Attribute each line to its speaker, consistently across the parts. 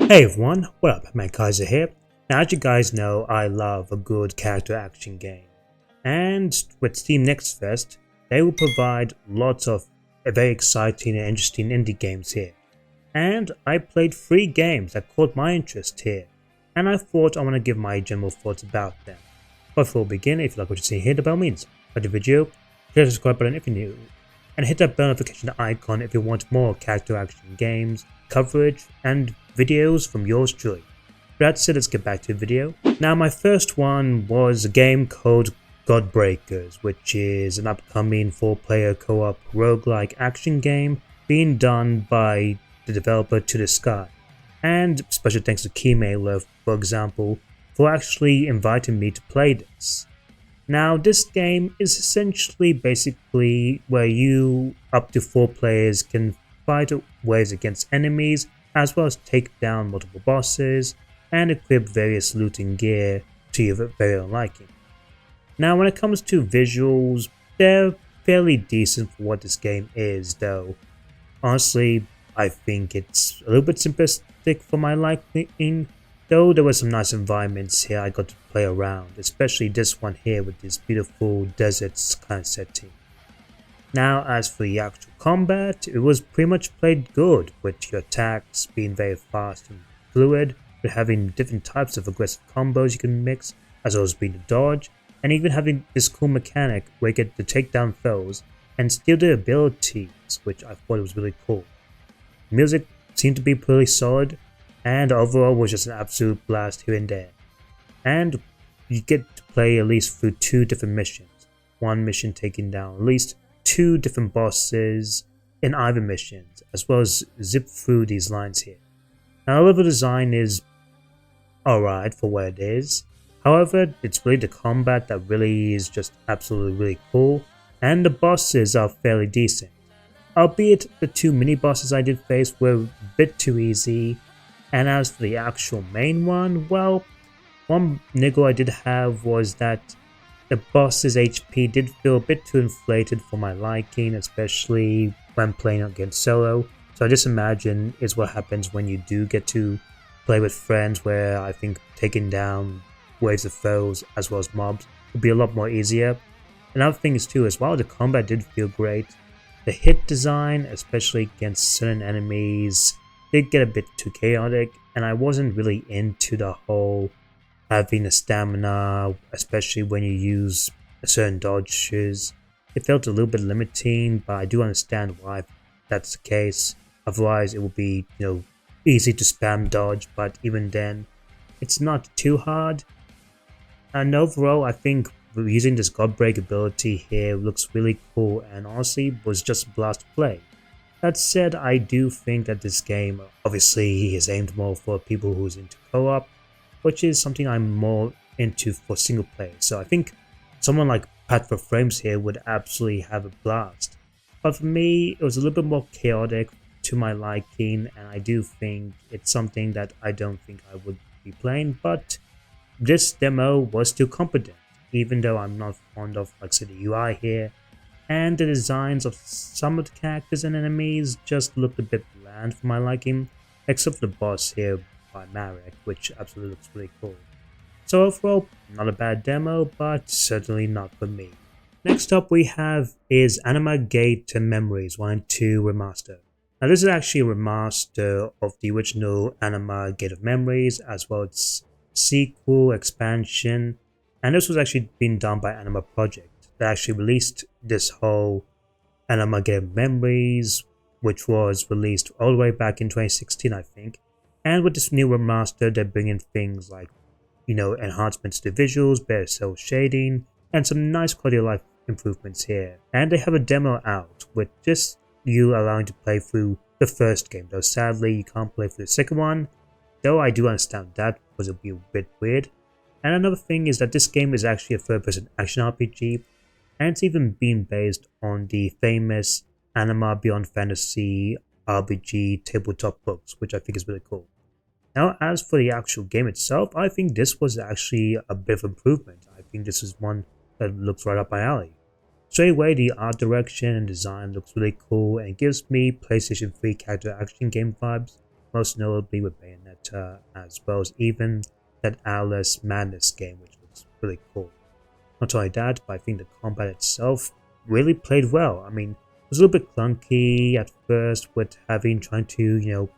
Speaker 1: Hey everyone, what up? Matt Kaiser here. Now, as you guys know, I love a good character action game. And with Steam Next Fest, they will provide lots of very exciting and interesting indie games here. And I played 3 games that caught my interest here, and I thought I want to give my general thoughts about them. But before we begin, if you like what you see here, the bell means like the video, hit the subscribe button if you're new, and hit that bell notification icon if you want more character action games, coverage, and videos from yours truly. That said, let's get back to the video. Now, my first one was a game called Godbreakers, which is an upcoming 4-player co-op roguelike action game being done by the developer To The Sky. And special thanks to Keymailer, for example, for actually inviting me to play this. Now, this game is essentially basically where you, up to 4 players, can fight ways against enemies, as well as take down multiple bosses, and equip various looting gear to your very own liking. Now, when it comes to visuals, they're fairly decent for what this game is, though honestly, I think it's a little bit simplistic for my liking. Though there were some nice environments here I got to play around, especially this one here with this beautiful deserts kind of setting. Now, as for the actual combat, it was pretty much played good, with your attacks being very fast and fluid, with having different types of aggressive combos you can mix, as well as being a dodge, and even having this cool mechanic where you get to take down foes and steal their abilities, which I thought was really cool. Music seemed to be pretty solid, and overall was just an absolute blast here and there. And you get to play at least through 2 different missions. One mission taking down at least 2 different bosses in either missions, as well as zip through these lines here. Now, the level design is alright for what it is. However, it's really the combat that really is just absolutely really cool, and the bosses are fairly decent. Albeit the 2 mini bosses I did face were a bit too easy. And as for the actual main one, well, one niggle I did have was that the boss's HP did feel a bit too inflated for my liking, especially when playing against solo. So I just imagine is what happens when you do get to play with friends, where I think taking down waves of foes as well as mobs would be a lot more easier. Another thing is too, as while the combat did feel great, the hit design, especially against certain enemies, did get a bit too chaotic, and I wasn't really into the whole having a stamina, especially when you use certain dodges. It felt a little bit limiting, but I do understand why that's the case. Otherwise, it would be, easy to spam dodge, but even then, it's not too hard. And overall, I think using this Godbreak ability here looks really cool, and honestly was just a blast to play. That said, I do think that this game obviously is aimed more for people who's into co-op, which is something I'm more into for single player. So I think someone like Pat for Frames here would absolutely have a blast. But for me, it was a little bit more chaotic to my liking, and I do think it's something that I don't think I would be playing. But this demo was still competent, even though I'm not fond of, like I said, the UI here. And the designs of some of the characters and enemies just looked a bit bland for my liking, except for the boss here by Marek, which absolutely looks really cool. So overall, not a bad demo, but certainly not for me. Next up we have is Anima Gate to Memories 1 and 2 Remastered. Now, this is actually a remaster of the original Anima Gate of Memories, as well as sequel, expansion, and this was actually being done by Anima Project. They actually released this whole Anima Gate of Memories, which was released all the way back in 2016, I think. And with this new remaster, they're bringing things like, enhancements to visuals, better cell shading, and some nice quality of life improvements here. And they have a demo out, with just you allowing to play through the first game, though sadly you can't play through the second one, though I do understand that because it would be a bit weird. And another thing is that this game is actually a third-person action RPG, and it's even being based on the famous Anima Beyond Fantasy RPG tabletop books, which I think is really cool. Now, as for the actual game itself, I think this was actually a bit of improvement. I think this is one that looks right up my alley. Straight away, the art direction and design looks really cool and gives me PlayStation 3 character action game vibes. most notably with Bayonetta, as well as even that Alice Madness game, which looks really cool. Not only that, but I think the combat itself really played well. I mean, it was a little bit clunky at first with trying to,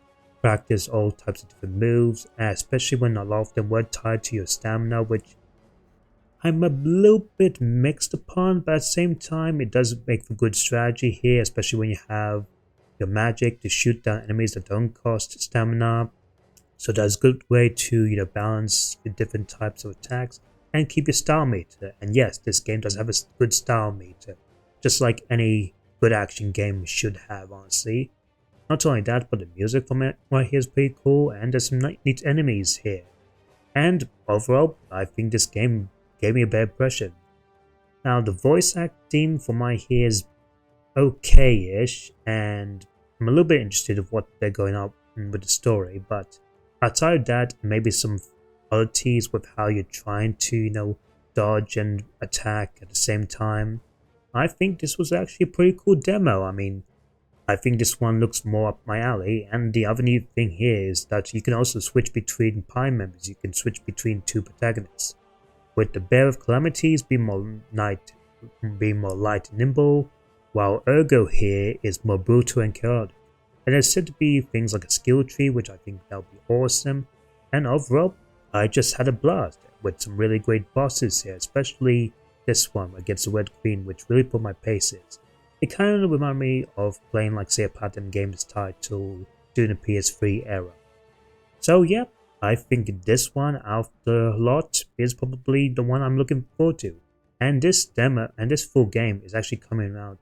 Speaker 1: practice all types of different moves, especially when a lot of them were tied to your stamina, which I'm a little bit mixed upon, but at the same time, it does make for good strategy here, especially when you have your magic to shoot down enemies that don't cost stamina. So that's a good way to, balance the different types of attacks and keep your style meter. And yes, this game does have a good style meter, just like any good action game should have, honestly. Not only that, but the music from it right here is pretty cool, and there's some neat enemies here. And overall, I think this game gave me a bad impression. Now, the voice acting for my here is okay-ish, and I'm a little bit interested in what they're going on with the story, but outside of that, maybe some oddities with how you're trying to, dodge and attack at the same time. I think this was actually a pretty cool demo. I mean, I think this one looks more up my alley, and the other neat thing here is that you can also switch between Pi members. You can switch between two protagonists, with the Bear of Calamities being more light and nimble, while Ergo here is more brutal and chaotic. And there's said to be things like a skill tree, which I think that would be awesome. And overall, I just had a blast with some really great bosses here, especially this one against the Red Queen, which really put my paces. It kind of reminded me of playing like say a Platinum Games title during the PS3 era. So yeah, I think this one out of the lot is probably the one I'm looking forward to. And this demo and this full game is actually coming out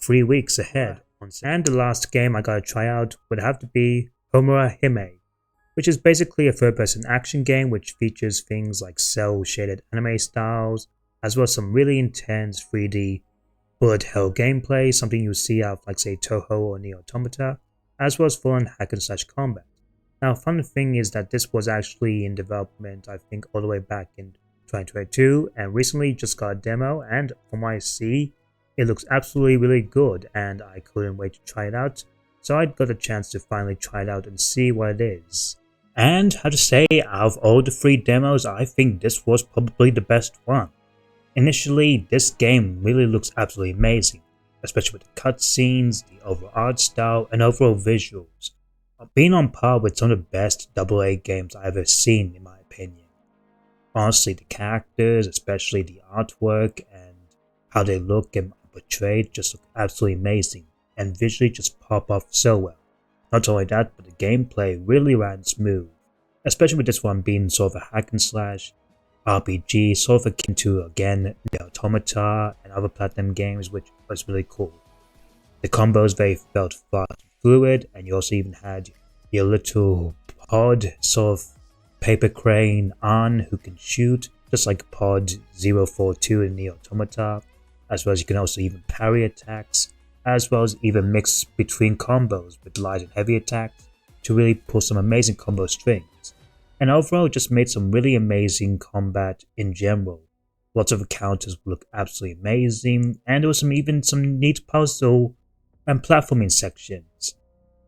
Speaker 1: 3 weeks ahead. And the last game I gotta try out would have to be Homura Hime, which is basically a third-person action game which features things like cel-shaded anime styles, as well as some really intense 3D bullet hell gameplay, something you see out of like say Toho or Neo Automata, as well as full-on hack and slash combat. Now, fun thing is that this was actually in development, I think, all the way back in 2022, and recently just got a demo, and from what I see, it looks absolutely really good, and I couldn't wait to try it out, so I got a chance to finally try it out and see what it is. And how to say, out of all the 3 demos, I think this was probably the best one. Initially, this game really looks absolutely amazing, especially with the cutscenes, the overall art style, and overall visuals. Being on par with some of the best AA games I've ever seen, in my opinion. Honestly, the characters, especially the artwork and how they look and are portrayed, just look absolutely amazing, and visually just pop off so well. Not only that, but the gameplay really ran smooth, especially with this one being sort of a hack and slash RPG, sort of akin to, again, the Automata and other Platinum games, which was really cool. The combos felt fast and fluid, and you also even had your little pod, sort of paper crane An who can shoot, just like Pod 042 in the Automata, as well as you can also even parry attacks, as well as even mix between combos with light and heavy attacks to really pull some amazing combo strings. And overall, just made some really amazing combat in general. Lots of encounters look absolutely amazing, and there was even some neat puzzle and platforming sections.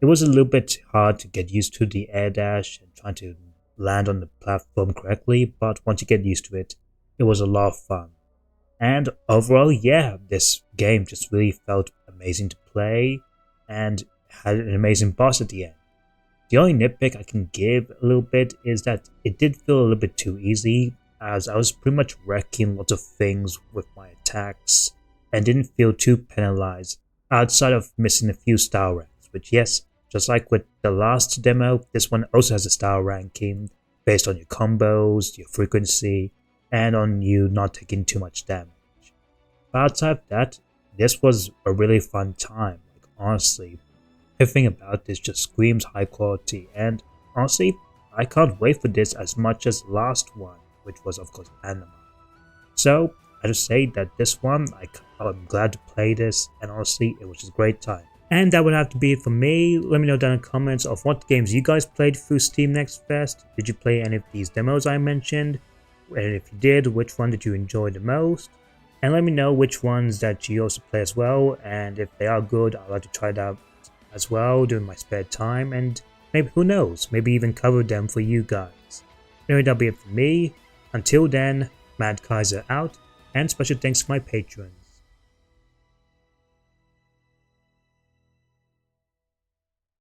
Speaker 1: It was a little bit hard to get used to the air dash and trying to land on the platform correctly, but once you get used to it, it was a lot of fun. And overall, yeah, this game just really felt amazing to play and had an amazing boss at the end. The only nitpick I can give a little bit is that it did feel a little bit too easy, as I was pretty much wrecking lots of things with my attacks and didn't feel too penalized outside of missing a few style ranks, which yes, just like with the last demo, this one also has a style ranking based on your combos, your frequency, and on you not taking too much damage. But outside of that, this was a really fun time. Like honestly, everything about this just screams high quality, and honestly, I can't wait for this as much as the last one, which was of course Anima. So I just say that this one, I'm glad to play this, and honestly, it was just a great time. And that would have to be it for me. Let me know down in the comments of what games you guys played through Steam Next Fest. Did you play any of these demos I mentioned? And if you did, which one did you enjoy the most? And let me know which ones that you also play as well, and if they are good, I'd like to try it out as well during my spare time. And Maybe, who knows, maybe even cover them for you guys. Anyway, that'll be it for me. Until then, Mad Kaiser out, and special thanks to my patrons.